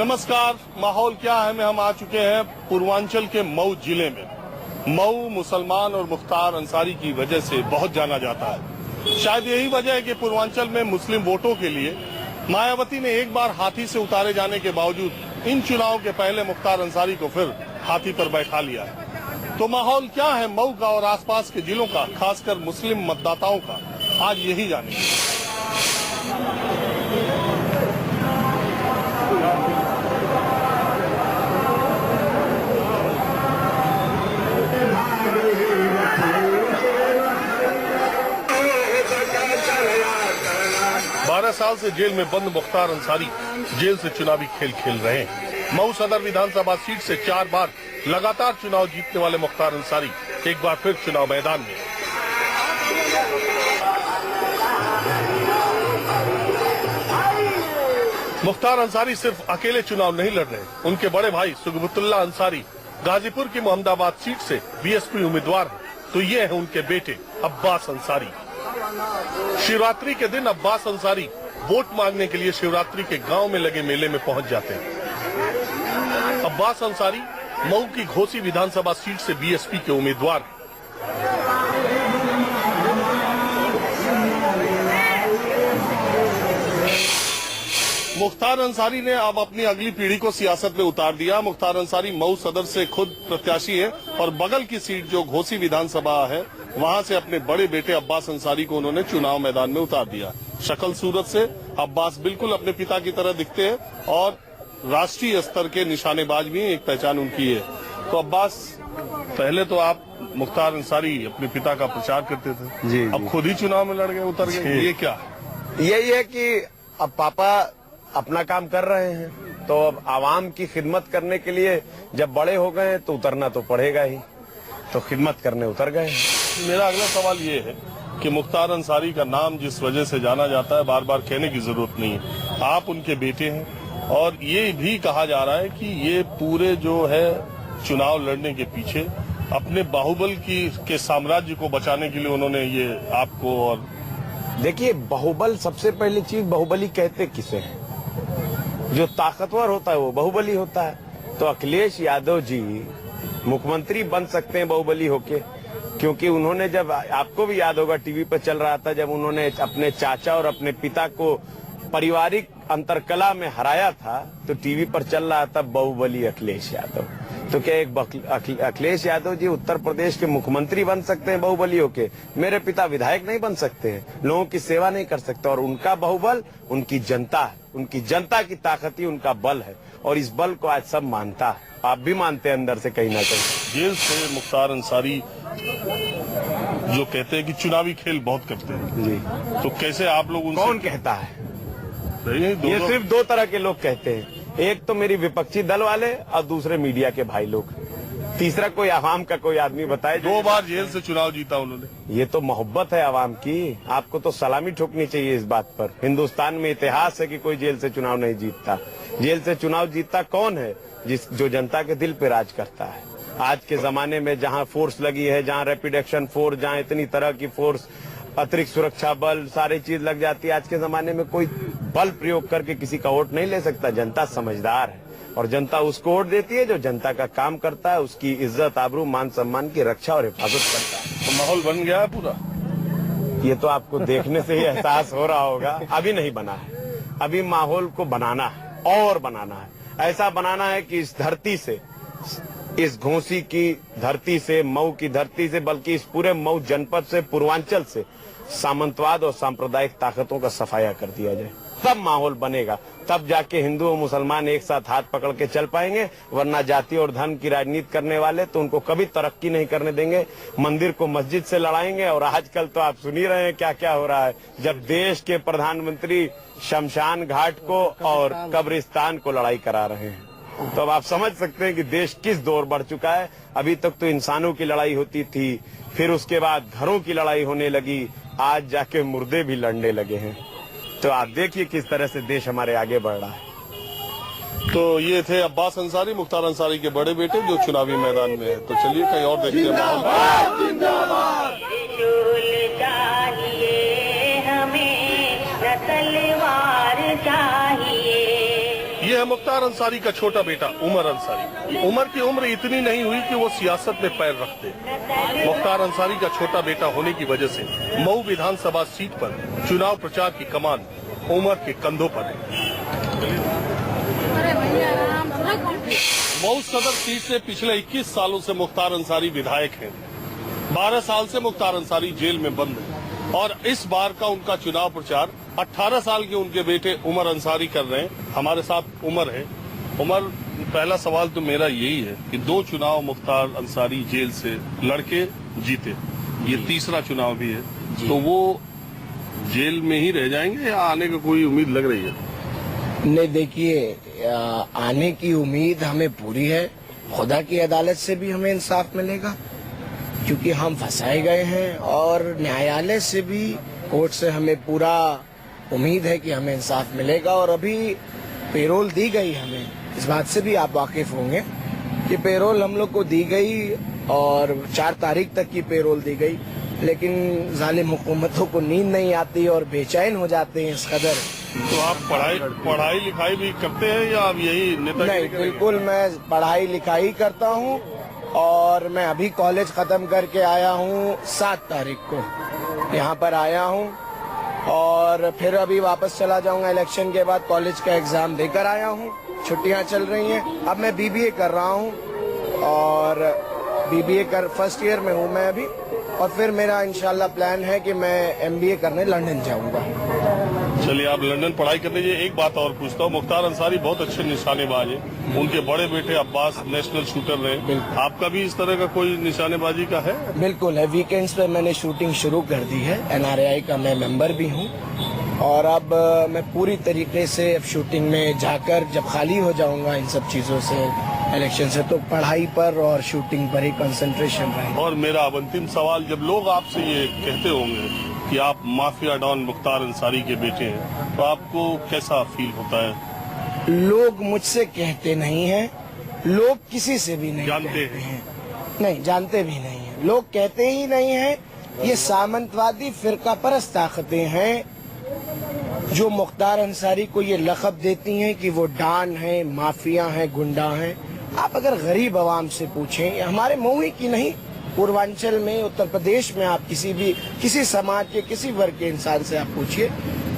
नमस्कार। माहौल क्या है में हम आ चुके हैं पूर्वांचल के मऊ जिले में। मऊ मुसलमान और मुख्तार अंसारी की वजह से बहुत जाना जाता है। शायद यही वजह है कि पूर्वांचल में मुस्लिम वोटों के लिए मायावती ने एक बार हाथी से उतारे जाने के बावजूद इन चुनाव के पहले मुख्तार अंसारी को फिर हाथी पर बैठा लिया है। तो माहौल क्या है मऊ का और आसपास के जिलों का, खासकर मुस्लिम मतदाताओं का, आज यही जानेंगे। 12 साल से जेल में बंद मुख्तार अंसारी जेल से चुनावी खेल खेल रहे हैं। मऊ सदर विधानसभा सीट से 4 बार लगातार चुनाव जीतने वाले मुख्तार अंसारी एक बार फिर चुनाव मैदान में। मुख्तार अंसारी सिर्फ अकेले चुनाव नहीं लड़ रहे, उनके बड़े भाई सुगबुतुल्लाह अंसारी गाजीपुर की मोहम्मदाबाद सीट से बीएसपी उम्मीदवार हैं, तो ये है उनके बेटे अब्बास अंसारी। शिवरात्रि के दिन अब्बास अंसारी वोट मांगने के लिए शिवरात्रि के गांव में लगे मेले में पहुंच जाते हैं। अब्बास अंसारी मऊ की घोसी विधानसभा सीट से बीएसपी के उम्मीदवार हैं। मुख्तार अंसारी ने अब अपनी अगली पीढ़ी को सियासत में उतार दिया। मुख्तार अंसारी मऊ सदर से खुद प्रत्याशी है और बगल की सीट जो घोसी विधानसभा है वहां से अपने बड़े बेटे अब्बास अंसारी को उन्होंने चुनाव मैदान में उतार दिया। शक्ल सूरत से अब्बास बिल्कुल अपने पिता की तरह दिखते हैं और राष्ट्रीय स्तर के निशानेबाज भी एक पहचान उनकी है। तो अब्बास, पहले तो आप मुख्तार अंसारी अपने पिता का प्रचार करते थे जी, अब खुद ही चुनाव में लड़ गए, उतर गए, ये क्या? यही है कि अब पापा अपना काम कर रहे हैं, तो अब आवाम की खिदमत करने के लिए जब बड़े हो गए तो उतरना तो पड़ेगा ही, तो खिदमत करने उतर गए। मेरा अगला सवाल ये है कि मुख्तार अंसारी का नाम जिस वजह से जाना जाता है बार बार कहने की जरूरत नहीं है, आप उनके बेटे हैं और ये भी कहा जा रहा है कि ये पूरे जो है चुनाव लड़ने के पीछे अपने बाहुबल के साम्राज्य को बचाने के लिए उन्होंने ये आपको। और देखिए, बाहुबल, सबसे पहली चीज बाहुबली कहते किसे है? जो ताकतवर होता है वो बाहुबली होता है। तो अखिलेश यादव जी मुख्यमंत्री बन सकते हैं बाहुबली होके, क्योंकि उन्होंने, जब आपको भी याद होगा टीवी पर चल रहा था, जब उन्होंने अपने चाचा और अपने पिता को पारिवारिक अंतरकला में हराया था तो टीवी पर चल रहा था बाहुबली अखिलेश यादव। तो क्या एक अखिलेश यादव जी उत्तर प्रदेश के मुख्यमंत्री बन सकते हैं बाहुबली होके? मेरे पिता विधायक नहीं बन सकते हैं, लोगों की सेवा नहीं कर सकते। और उनका बाहुबल उनकी जनता है, उनकी जनता की ताकत ही उनका बल है और इस बल को आज सब मानता है। आप भी मानते हैं अंदर से कहीं ना कहीं। जेल से मुख्तार अंसारी जो कहते हैं कि चुनावी खेल बहुत करते हैं जी, तो कैसे आप लोग उनसे? कौन कहता है? ये सिर्फ 2 तरह के लोग कहते हैं, एक तो मेरी विपक्षी दल वाले और दूसरे मीडिया के भाई लोग। तीसरा कोई आवाम का कोई आदमी बताए। 2 बार जेल से चुनाव जीता उन्होंने। ये तो मोहब्बत है आवाम की, आपको तो सलामी ठोकनी चाहिए इस बात पर। हिंदुस्तान में इतिहास है कि कोई जेल से चुनाव नहीं जीतता। जेल से चुनाव जीतता कौन है? जो जनता के दिल पे राज करता है। आज के जमाने में जहां फोर्स लगी है, जहां रैपिड एक्शन फोर्स, जहां इतनी तरह की फोर्स, अतिरिक्त सुरक्षा बल, सारी चीज लग जाती है, आज के जमाने में कोई बल प्रयोग करके किसी का वोट नहीं ले सकता। जनता समझदार है और जनता उसको वोट देती है जो जनता का काम करता है, उसकी इज्जत, आबरू, मान सम्मान की रक्षा और हिफाजत करता है। तो माहौल बन गया है पूरा? ये तो आपको देखने से ही एहसास हो रहा होगा। अभी नहीं बना है, अभी माहौल को बनाना है और बनाना है। ऐसा बनाना है कि इस धरती से, इस घोसी की धरती से, मऊ की धरती से, बल्कि इस पूरे मऊ जनपद से, पूर्वांचल से सामंतवाद और सांप्रदायिक ताकतों का सफाया कर दिया जाए। तब माहौल बनेगा, तब जाके हिंदू और मुसलमान एक साथ हाथ पकड़ के चल पाएंगे। वरना जाति और धर्म की राजनीति करने वाले तो उनको कभी तरक्की नहीं करने देंगे। मंदिर को मस्जिद से लड़ाएंगे और आजकल तो आप सुन ही रहे हैं क्या क्या हो रहा है। जब देश के प्रधानमंत्री शमशान घाट को और कब्रिस्तान को लड़ाई करा रहे हैं, तो अब आप समझ सकते हैं कि देश किस दौर बढ़ चुका है। अभी तक तो इंसानों की लड़ाई होती थी, फिर उसके बाद घरों की लड़ाई होने लगी, आज जाके मुर्दे भी लड़ने लगे हैं। तो आप देखिए किस तरह से देश हमारे आगे बढ़ रहा है। तो ये थे अब्बास अंसारी, मुख्तार अंसारी के बड़े बेटे, जो चुनावी मैदान में है। तो चलिए कहीं और देखते हैं माहौल। ये है मुख्तार अंसारी का छोटा बेटा उमर अंसारी। उमर की उम्र इतनी नहीं हुई कि वो सियासत में पैर रखते। मुख्तार अंसारी का छोटा बेटा होने की वजह से मऊ विधानसभा सीट पर चुनाव प्रचार की कमान उमर के कंधों पर है। मऊ सदर सीट से पिछले 21 सालों से मुख्तार अंसारी विधायक हैं। 12 साल से मुख्तार अंसारी जेल में बंद है और इस बार का उनका चुनाव प्रचार 18 साल के उनके बेटे उमर अंसारी कर रहे हैं। हमारे साथ उमर है। उमर, पहला सवाल तो मेरा यही है कि 2 चुनाव मुख्तार अंसारी जेल से लड़के जीते, ये तीसरा चुनाव भी है, तो वो जेल में ही रह जाएंगे या आने की कोई उम्मीद लग रही है? नहीं, देखिए, आने की उम्मीद हमें पूरी है। खुदा की अदालत से भी हमें इंसाफ मिलेगा क्योंकि हम फंसाए गए हैं, और न्यायालय से भी, कोर्ट से हमें पूरा उम्मीद है कि हमें इंसाफ मिलेगा। और अभी पेरोल दी गई हमें, इस बात से भी आप वाकिफ होंगे कि पेरोल हम लोग को दी गई और 4 तारीख तक की पेरोल दी गई, लेकिन जालिम हुकूमतों को नींद नहीं आती और बेचैन हो जाते हैं इस कदर। तो आप पढ़ाई लिखाई भी करते हैं या आप यही नेता? नहीं, बिल्कुल मैं पढ़ाई लिखाई करता हूँ और मैं अभी कॉलेज खत्म करके आया हूँ। 7 तारीख को यहाँ पर आया हूँ और फिर अभी वापस चला जाऊंगा। इलेक्शन के बाद कॉलेज का एग्जाम देकर आया हूँ, छुट्टियाँ चल रही हैं। अब मैं बीबीए कर रहा हूँ और बीबीए कर फर्स्ट ईयर में हूँ मैं अभी, और फिर मेरा इंशाल्लाह प्लान है कि मैं एमबीए करने लंदन जाऊंगा। चलिए, आप लंदन पढ़ाई कर लीजिए। एक बात और पूछता हूँ, मुख्तार अंसारी बहुत अच्छे निशानेबाज हैं। उनके बड़े बेटे अब्बास नेशनल शूटर रहे। आपका भी इस तरह का कोई निशानेबाजी का है? बिल्कुल है। वीकेंड्स पे मैंने शूटिंग शुरू कर दी है। एनआरआई का मैं मेंबर भी हूँ और अब मैं पूरी तरीके से अब शूटिंग में जाकर जब खाली हो जाऊंगा इन सब चीजों से, इलेक्शन से, तो पढ़ाई पर और शूटिंग पर ही कंसंट्रेशन रहेगा। और मेरा अब अंतिम सवाल, जब लोग आपसे ये कहते होंगे कि आप माफिया डॉन मुख्तार अंसारी के बेटे हैं, तो आपको कैसा फील होता है? लोग मुझसे कहते नहीं हैं, लोग किसी से भी नहीं जानते कहते हैं। हैं। नहीं, जानते भी नहीं हैं, लोग कहते ही नहीं हैं। ये सामंतवादी फिरका परस्त ताकतें हैं जो मुख्तार अंसारी को ये लक़ब देती हैं कि वो डॉन है, माफिया है, गुंडा है। आप अगर गरीब आवाम से पूछें, हमारे मऊ की नहीं, पूर्वांचल में, उत्तर प्रदेश में, आप किसी समाज के किसी वर्ग के इंसान से आप पूछिए।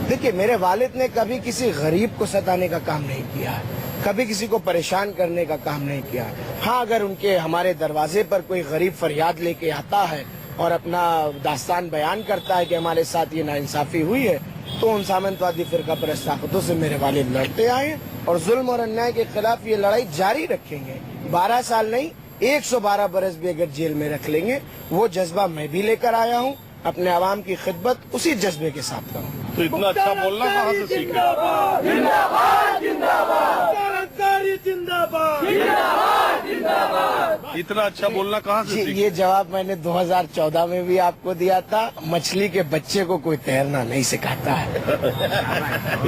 देखिए, मेरे वालिद ने कभी किसी गरीब को सताने का काम नहीं किया है, कभी किसी को परेशान करने का काम नहीं किया। हाँ, अगर उनके हमारे दरवाजे पर कोई गरीब फरियाद लेके आता है और अपना दास्तान बयान करता है कि हमारे साथ ये नाइंसाफी हुई है, तो उन सामंतवादी फिरका परस्त ताकतों से मेरे वालिद लड़ते आए हैं और जुल्म और अन्याय के खिलाफ ये लड़ाई जारी रखेंगे। 12 साल नहीं, 112 बरस भी अगर जेल में रख लेंगे, वो जज्बा मैं भी लेकर आया हूँ। अपने आवाम की खिदमत उसी जज्बे के साथ करूँ। तो इतना अच्छा बोलना कहाँ से सीखे? इतना अच्छा बोलना कहाँ से सीखे? ये जवाब मैंने 2014 में भी आपको दिया था। मछली के बच्चे को कोई तैरना नहीं सिखाता है।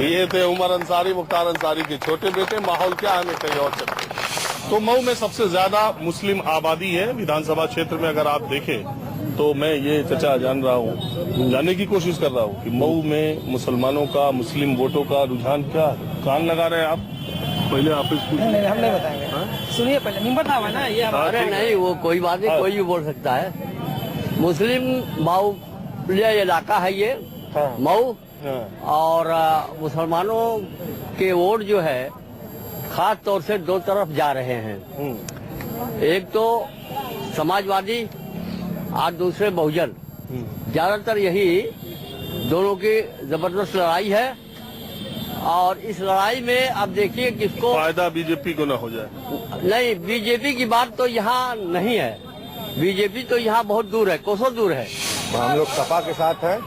ये थे उमर अंसारी, मुख्तार अंसारी के छोटे बेटे। माहौल क्या है, मैं कहीं और चलते। तो मऊ में सबसे ज्यादा मुस्लिम आबादी है विधानसभा क्षेत्र में। अगर आप देखें तो मैं ये चचा जान रहा हूँ, जानने की कोशिश कर रहा हूँ कि मऊ में मुसलमानों का, मुस्लिम वोटों का रुझान क्या है। कान लगा रहे हैं आप? पहले आप नहीं, हम नहीं बताएंगे। सुनिए, पहले नहीं बतावा ना ये। अरे नहीं, वो कोई बात नहीं, कोई भी बोल सकता है। मुस्लिम बाहुल्य इलाका है ये मऊ, और मुसलमानों के वोट जो है खास तौर से 2 तरफ जा रहे हैं। एक तो समाजवादी और दूसरे बहुजन। ज्यादातर यही दोनों की जबरदस्त लड़ाई है और इस लड़ाई में आप देखिए किसको फायदा बीजेपी को न हो जाए। नहीं, बीजेपी की बात तो यहाँ नहीं है। बीजेपी तो यहाँ बहुत दूर है, कोसों दूर है। हम लोग सपा के साथ हैं।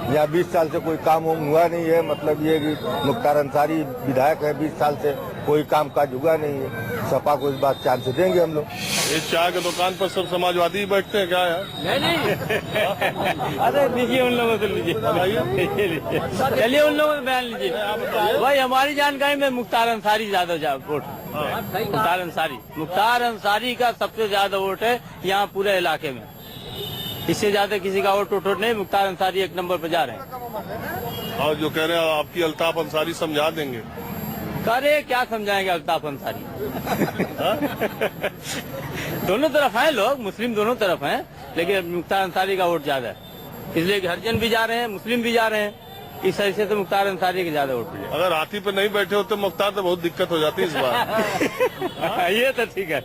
यहाँ 20 साल से कोई काम हुआ नहीं है। मतलब ये कि मुख्तार अंसारी विधायक है, 20 साल से कोई काम काज हुआ नहीं है। सपा को इस बात चांस देंगे हम लोग। इस चाय की दुकान पर सब समाजवादी बैठते हैं क्या यार? नहीं अरे लीजिए, उन लोगों से लीजिए, चलिए उन लोगों से बयान लीजिए। भाई, हमारी जानकारी में मुख्तार अंसारी ज्यादा वोट। मुख्तार अंसारी का सबसे ज्यादा वोट है यहाँ पूरे इलाके में। इससे ज्यादा किसी का वोट उठ नहीं। मुख्तार अंसारी 1 नंबर पर जा रहे हैं। और जो कह रहे हैं आपकी अल्ताफ अंसारी समझा देंगे। अरे क्या समझाएंगे अल्ताफ अंसारी। दोनों तरफ हैं लोग, मुस्लिम दोनों तरफ हैं, लेकिन मुख्तार अंसारी का वोट ज्यादा है, इसलिए कि हरिजन भी जा रहे हैं, मुस्लिम भी जा रहे हैं, इस ऐसे तो मुख्तार अंसारी के ज्यादा वोट मिले। अगर हाथी पे नहीं बैठे होते मुख्तार तो बहुत दिक्कत हो जाती इस बार। ये तो ठीक है,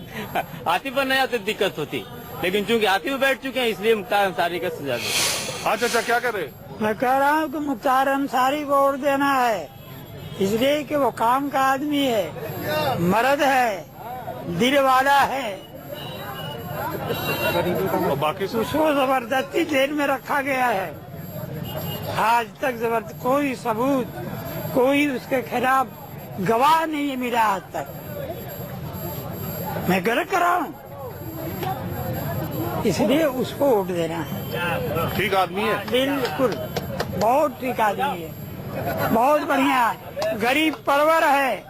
हाथी पर नहीं आते दिक्कत होती, लेकिन चूंकि हाथी में बैठ चुके हैं इसलिए मुख्तार अंसारी का ज्यादा। अच्छा अच्छा, क्या करे? मैं कह रहा हूँ कि मुख्तार अंसारी को वोट देना है, इसलिए कि वो काम का आदमी है, मर्द है, दिल वाला है। और बाकी सब उसको जबरदस्ती जेल में रखा गया है, आज तक जबरदस्त कोई सबूत, कोई उसके खिलाफ गवाह नहीं मिला आज तक। मैं गलत कर रहा हूँ, इसलिए उसको वोट देना है। ठीक आदमी है, बिल्कुल बहुत ठीक आदमी है, बहुत बढ़िया, गरीब परवर है,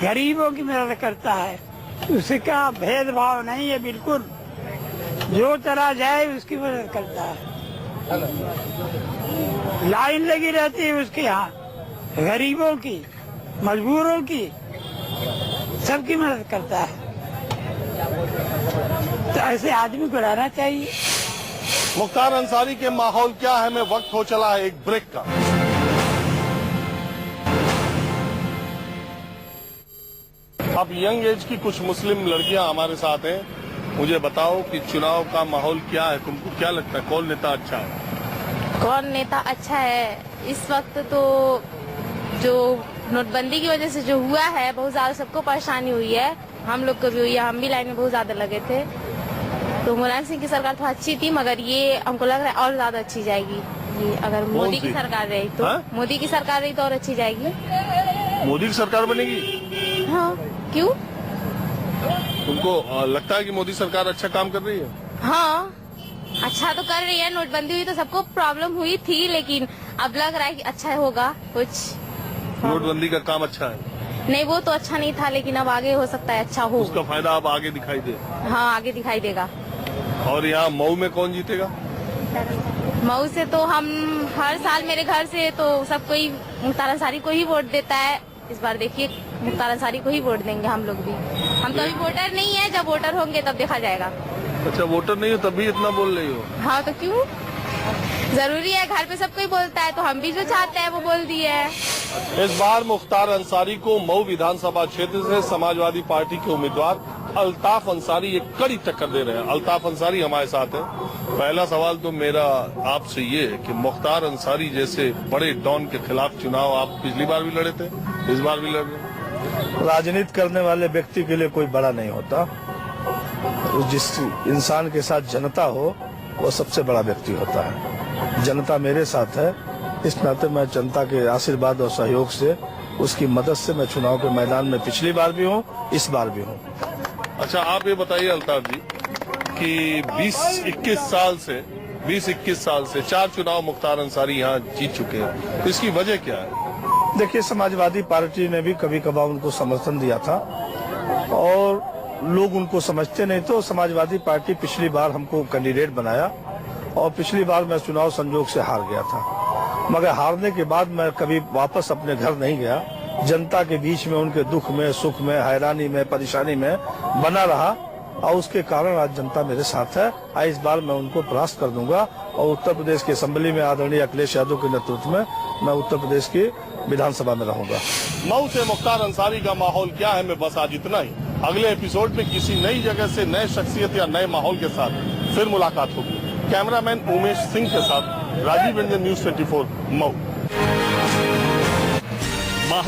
गरीबों की मदद करता है, उसका भेदभाव नहीं है, बिल्कुल जो चला जाए उसकी मदद करता है। लाइन लगी रहती है उसके यहाँ, गरीबों की, मजबूरों की, सबकी मदद करता है। तो ऐसे आदमी को रहना चाहिए। मुख्तार अंसारी के माहौल क्या है में वक्त हो चला है एक ब्रेक का। अब यंग एज की कुछ मुस्लिम लड़कियां हमारे साथ हैं। मुझे बताओ कि चुनाव का माहौल क्या है, तुमको क्या लगता है कौन नेता अच्छा है? कौन नेता अच्छा है इस वक्त? तो जो नोटबंदी की वजह से जो हुआ है बहुत ज्यादा सबको परेशानी हुई है, हम लोग को भी हुई है, हम भी लाइन में बहुत ज्यादा लगे थे। तो मुलायम सिंह की सरकार तो अच्छी थी, मगर ये हमको लग रहा है और ज्यादा अच्छी जाएगी। ये अगर मोदी की सरकार रही तो मोदी की सरकार रही तो और अच्छी जाएगी। मोदी की सरकार बनेगी? हाँ, क्यों? तुमको लगता है कि मोदी सरकार अच्छा काम कर रही है? हाँ, अच्छा तो कर रही है। नोटबंदी हुई तो सबको प्रॉब्लम हुई थी, लेकिन अब लग रहा है कि अच्छा होगा कुछ। नोटबंदी का काम अच्छा है? नहीं, वो तो अच्छा नहीं था, लेकिन अब आगे हो सकता है अच्छा हो। उसका फायदा अब आगे दिखाई दे। हाँ, आगे दिखाई देगा। और यहाँ मऊ में कौन जीतेगा? मऊ से तो हम हर साल मेरे घर से तो सब कोई मुख्तार अंसारी को ही वोट देता है। इस बार देखिए मुख्तार अंसारी को ही वोट देंगे हम लोग भी। हम तो अभी वोटर नहीं है, जब वोटर होंगे तब देखा जाएगा। अच्छा, वोटर नहीं हो तब भी इतना बोल रही हो? हाँ, तो क्यों? जरूरी है, घर पे सब कोई बोलता है तो हम भी जो चाहते हैं वो बोल दिए है। इस बार मुख्तार अंसारी को मऊ विधानसभा क्षेत्र से समाजवादी पार्टी के उम्मीदवार अल्ताफ अंसारी एक कड़ी टक्कर दे रहे हैं। अल्ताफ अंसारी हमारे साथ है। पहला सवाल तो मेरा आपसे ये है कि मुख्तार अंसारी जैसे बड़े डॉन के खिलाफ चुनाव आप पिछली बार भी लड़े थे, इस बार भी लड़ रहे? राजनीति करने वाले व्यक्ति के लिए कोई बड़ा नहीं होता, जिस इंसान के साथ जनता हो वो सबसे बड़ा व्यक्ति होता है। जनता मेरे साथ है, इस नाते मैं जनता के आशीर्वाद और सहयोग से, उसकी मदद से मैं चुनाव के मैदान में पिछली बार भी हूँ, इस बार भी हूँ। अच्छा, आप ये बताइए अल्ताफ जी कि 20-21 साल से 4 चुनाव मुख्तार अंसारी यहाँ जीत चुके हैं, तो इसकी वजह क्या है? देखिए, समाजवादी पार्टी ने भी कभी कभार उनको समर्थन दिया था और लोग उनको समझते नहीं, तो समाजवादी पार्टी पिछली बार हमको कैंडिडेट बनाया और पिछली बार मैं चुनाव संजोग से हार गया था। मगर हारने के बाद मैं कभी वापस अपने घर नहीं गया, जनता के बीच में उनके दुख में, सुख में, हैरानी में, परेशानी में बना रहा और उसके कारण आज जनता मेरे साथ है। इस बार मैं उनको परास्त कर दूंगा और उत्तर प्रदेश की असेंबली में आदरणीय अखिलेश यादव के नेतृत्व में मैं उत्तर प्रदेश की विधानसभा में रहूंगा। मऊ से मुख्तार अंसारी का माहौल क्या है मैं बस आज इतना ही। अगले एपिसोड में किसी नई जगह से नए शख्सियत या नए माहौल के साथ फिर मुलाकात होगी। कैमरामैन उमेश सिंह के साथ राजीव रंजन, न्यूज 24 मऊ।